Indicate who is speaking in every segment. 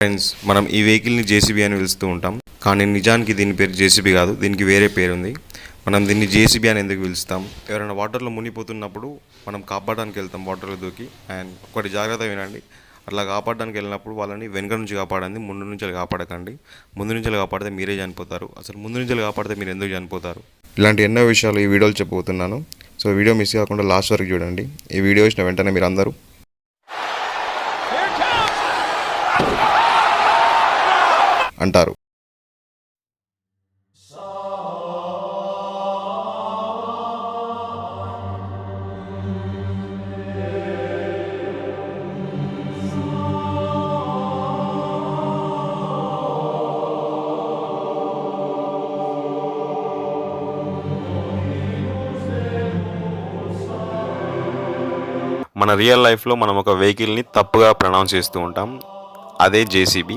Speaker 1: Friends, మనం ఈ వెహికల్ని జేసీబీ అని పిలుస్తూ ఉంటాం. కానీ నిజానికి దీని పేరు జేసీబీ కాదు, దీనికి వేరే పేరు ఉంది. మనం దీన్ని జేసీబీ అని ఎందుకు పిలుస్తాం? ఎవరైనా వాటర్లో మునిగిపోతున్నప్పుడు మనం కాపాడడానికి వెళ్తాం వాటర్లో దూకి. అండ్ ఒకటి జాగ్రత్త వినండి, అట్లా కాపాడడానికి వెళ్ళినప్పుడు వాళ్ళని వెనుక నుంచి కాపాడండి, ముందు నుంచి కాపాడకండి. ముందు నుంచి కాపాడితే మీరే చనిపోతారు. అసలు ముందు నుంచి కాపాడితే మీరు ఎందుకు చనిపోతారు? ఇలాంటి ఎన్నో విషయాలు ఈ వీడియోలో చెప్పబోతున్నాను. సో వీడియో మిస్ కాకుండా లాస్ట్ వరకు చూడండి. ఈ వీడియో వచ్చిన వెంటనే మీరు అందరూ అంటారు. మన రియల్ లైఫ్లో మనం ఒక వెహికల్ని తప్పుగా ప్రొనౌన్స్ చేస్తూ ఉంటాం, అదే జేసీబీ.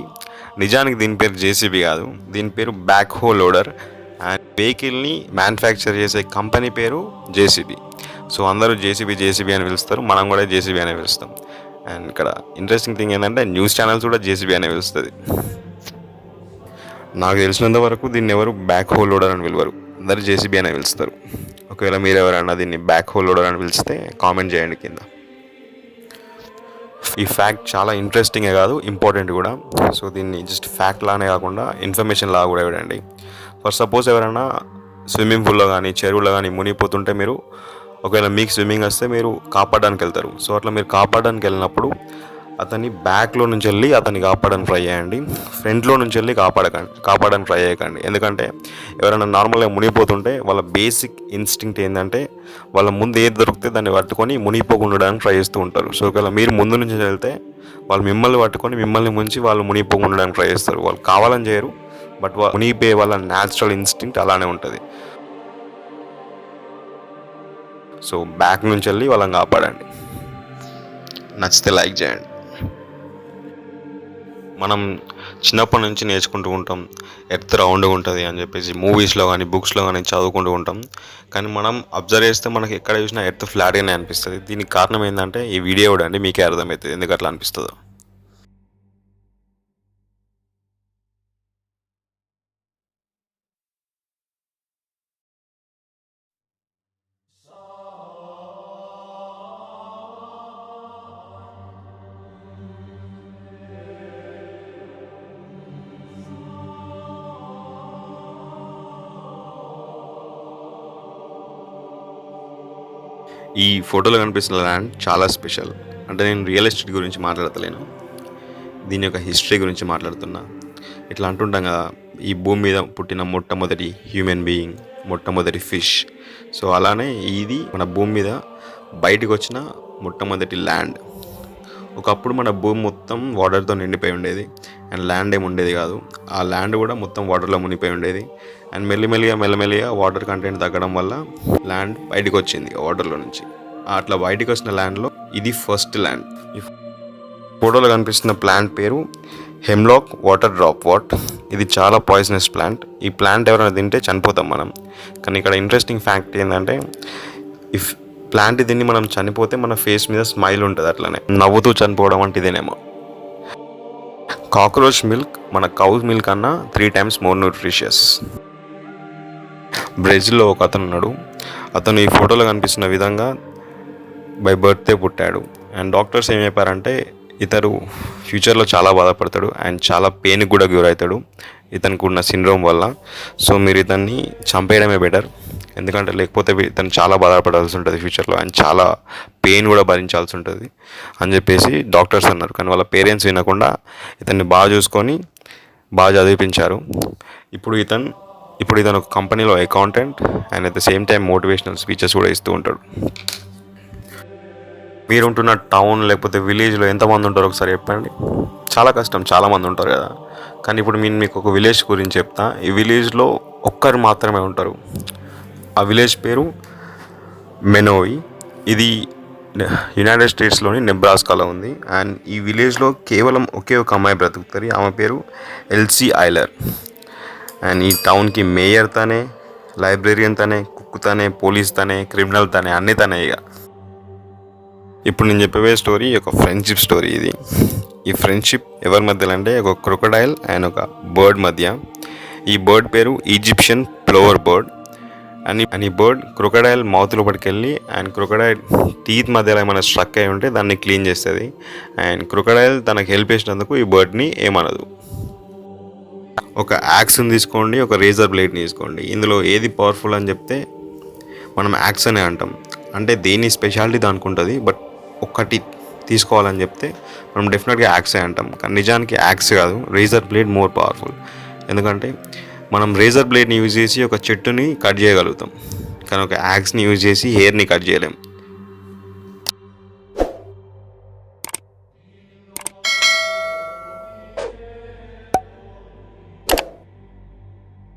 Speaker 1: నిజానికి దీని పేరు జేసీబీ కాదు, దీని పేరు బ్యాక్ హో లోడర్. అండ్ వెహికల్ని మ్యానుఫ్యాక్చర్ చేసే కంపెనీ పేరు జేసీబీ. సో అందరూ జేసీబీ అని పిలుస్తారు, మనం కూడా జేసీబీ అనే పిలుస్తాం. అండ్ ఇక్కడ ఇంట్రెస్టింగ్ థింగ్ ఏంటంటే న్యూస్ ఛానల్స్ కూడా జేసీబీ అనే పిలుస్తుంది. నాకు తెలిసినంత వరకు దీన్ని ఎవరు బ్యాక్ హో లోడర్ అని పిలవరు, అందరూ జేసీబీ అనే పిలుస్తారు. ఒకవేళ మీరు ఎవరైనా దీన్ని బ్యాక్ హో లోడర్ అని పిలిస్తే కామెంట్ చేయండి కింద. ఈ ఫ్యాక్ట్ చాలా ఇంట్రెస్టింగే కాదు, ఇంపార్టెంట్ కూడా. సో దీన్ని జస్ట్ ఫ్యాక్ట్ లానే కాకుండా ఇన్ఫర్మేషన్ లాగా కూడా ఇవ్వండి. ఫర్ సపోజ్ ఎవరైనా స్విమ్మింగ్ పూల్లో కానీ చెరువులో కానీ మునిగిపోతుంటే మీరు ఒకవేళ మీకు స్విమ్మింగ్ వస్తే మీరు కాపాడడానికి వెళ్తారు. సో అట్లా మీరు కాపాడడానికి వెళ్ళినప్పుడు అతన్ని బ్యాక్లో నుంచి వెళ్ళి అతన్ని కాపాడడానికి ట్రై చేయండి, ఫ్రంట్లో నుంచి వెళ్ళి కాపాడడానికి ట్రై చేయకండి. ఎందుకంటే ఎవరైనా నార్మల్గా మునిగిపోతుంటే వాళ్ళ బేసిక్ ఇన్స్టింక్ట్ ఏంటంటే వాళ్ళ ముందు ఏది దొరికితే దాన్ని పట్టుకొని మునిగిపోకుండా ట్రై చేస్తూ ఉంటారు. సో ఒకవేళ మీరు ముందు నుంచి వెళ్తే వాళ్ళు మిమ్మల్ని పట్టుకొని మిమ్మల్ని ముంచి వాళ్ళు మునిగిపోకుండా ట్రై చేస్తారు. వాళ్ళు కావాలని చేయరు, బట్ మునిగిపోయే వాళ్ళ న్యాచురల్ ఇన్స్టింక్ట్ అలానే ఉంటుంది. సో బ్యాక్ నుంచి వెళ్ళి వాళ్ళని కాపాడండి. నచ్చితే లైక్ చేయండి. మనం చిన్నప్పటి నుంచి నేర్చుకుంటూ ఉంటాం ఎర్త్ రౌండ్గా ఉంటుంది అని చెప్పేసి, మూవీస్లో కానీ బుక్స్లో కానీ చదువుకుంటూ ఉంటాం. కానీ మనం అబ్జర్వ్ చేస్తే మనకి ఎక్కడ చూసినా ఎర్త్ ఫ్లాట్గానే అనిపిస్తుంది. దీనికి కారణం ఏంటంటే ఈ వీడియో చూడండి, మీకే అర్థమవుతుంది ఎందుకు అట్లా అనిపిస్తుందో. ఈ ఫోటోలో కనిపిస్తున్న ల్యాండ్ చాలా స్పెషల్. అంటే నేను రియల్ ఎస్టేట్ గురించి మాట్లాడతలేను, దీని యొక్క హిస్టరీ గురించి మాట్లాడుతున్నా. ఇట్లా అంటుంటాం కదా, ఈ భూమి మీద పుట్టిన మొట్టమొదటి హ్యూమన్ బీయింగ్, మొట్టమొదటి ఫిష్. సో అలానే ఇది మన భూమి మీద బయటకు వచ్చిన మొట్టమొదటి ల్యాండ్. ఒకప్పుడు మన భూమి మొత్తం వాటర్తో నిండిపోయి ఉండేది, అండ్ ల్యాండ్ ఏమి ఉండేది కాదు. ఆ ల్యాండ్ కూడా మొత్తం వాటర్లో మునిగిపోయి ఉండేది. అండ్ మెల్లిమెల్లిగా వాటర్ కంటెంట్ తగ్గడం వల్ల ల్యాండ్ బయటకు వచ్చింది వాటర్లో నుంచి. అట్లా బయటకు వచ్చిన ల్యాండ్లో ఇది ఫస్ట్ ల్యాండ్. ఈ ఫోటోలో కనిపిస్తున్న ప్లాంట్ పేరు హెమ్లాక్ వాటర్ డ్రాప్ వాట్. ఇది చాలా పాయిజనస్ ప్లాంట్. ఈ ప్లాంట్ ఎవరైనా తింటే చనిపోతాం మనం. కానీ ఇక్కడ ఇంట్రెస్టింగ్ ఫ్యాక్ట్ ఏంటంటే, ఇఫ్ ప్లాంట్ తిని మనం చనిపోతే మన ఫేస్ మీద స్మైల్ ఉంటుంది, అట్లనే నవ్వుతూ చనిపోవడం అంటే ఇదేనేమో. కాక్రోచ్ మిల్క్ మన కౌ మిల్క్ కన్నా 3 times మోర్ న్యూట్రిషియస్. బ్రెజిల్లో ఒక అతను ఉన్నాడు. అతను ఈ ఫోటోలో కనిపిస్తున్న విధంగా బై బర్త్డే పుట్టాడు. అండ్ డాక్టర్స్ ఏం చెప్పారంటే ఇతడు ఫ్యూచర్లో చాలా బాధపడతాడు అండ్ చాలా పెయిన్కి కూడా గురవుతాడు ఇతనికి ఉన్న సిండ్రోమ్ వల్ల. సో మీరు ఇతన్ని చంపేయడమే బెటర్, ఎందుకంటే లేకపోతే ఇతను చాలా బాధపడాల్సి ఉంటుంది ఫ్యూచర్లో, అండ్ చాలా పెయిన్ కూడా భరించాల్సి ఉంటుంది అని చెప్పేసి డాక్టర్స్ అన్నారు. కానీ వాళ్ళ పేరెంట్స్ వినకుండా ఇతన్ని బాగా చూసుకొని బాగా చదివించారు. ఇప్పుడు ఇతను ఒక కంపెనీలో accountant and at the same time motivational speeches కూడా ఇస్తూ ఉంటాడు. మీరుంటున్న టౌన్ లేకపోతే విలేజ్లో ఎంతమంది ఉంటారో ఒకసారి చెప్పండి. చాలా కష్టం, చాలామంది ఉంటారు కదా. కానీ ఇప్పుడు మీకు ఒక విలేజ్ గురించి చెప్తా. ఈ విలేజ్లో ఒక్కరు మాత్రమే ఉంటారు. ఆ విలేజ్ పేరు మెనోవి. ఇది యునైటెడ్ స్టేట్స్లోని నెబ్రాస్కాలో ఉంది. అండ్ ఈ విలేజ్లో కేవలం ఒకే ఒక అమ్మాయి బ్రతుకుతుంది, ఆమె పేరు ఎల్సీ ఐలర్. అండ్ ఈ టౌన్కి మేయర్ తనే, లైబ్రేరియన్ తనే, కుక్ తనే, పోలీస్ తనే, క్రిమినల్ తనే, అన్నీ తనే. ఇక ఇప్పుడు నేను చెప్పబోయే స్టోరీ ఒక ఫ్రెండ్షిప్ స్టోరీ ఇది. ఈ ఫ్రెండ్షిప్ ఎవరి మధ్యలో అంటే ఒక క్రొకడైల్ అండ్ ఒక బర్డ్ మధ్య. ఈ బర్డ్ పేరు ఈజిప్షియన్ ప్లోవర్ బర్డ్. అండ్ ఈ బర్డ్ క్రొకడైల్ మౌత్ లోపలికి వెళ్ళి అండ్ క్రొకడైల్ టీత్ మధ్యలో ఏమైనా స్ట్రక్ అయి ఉంటే దాన్ని క్లీన్ చేస్తుంది. అండ్ క్రొకడైల్ తనకు హెల్ప్ చేసినందుకు ఈ బర్డ్ని ఏమనదు. ఒక యాక్స్ని తీసుకోండి, ఒక రేజర్ బ్లేడ్ని తీసుకోండి. ఇందులో ఏది పవర్ఫుల్ అని చెప్తే మనం యాక్స్ అనే అంటాం. అంటే దేని స్పెషాలిటీ దానికి ఉంటుంది. బట్ ఒక్కటి తీసుకోవాలని చెప్తే మనం డెఫినెట్గా యాక్సే అంటాం. కానీ నిజానికి యాక్స్ కాదు, రేజర్ బ్లేడ్ మోర్ పవర్ఫుల్. ఎందుకంటే మనం రేజర్ బ్లేడ్ని యూజ్ చేసి ఒక చెట్టుని కట్ చేయగలుగుతాం, కానీ ఒక యాక్స్ని యూజ్ చేసి హెయిర్ని కట్ చేయలేం.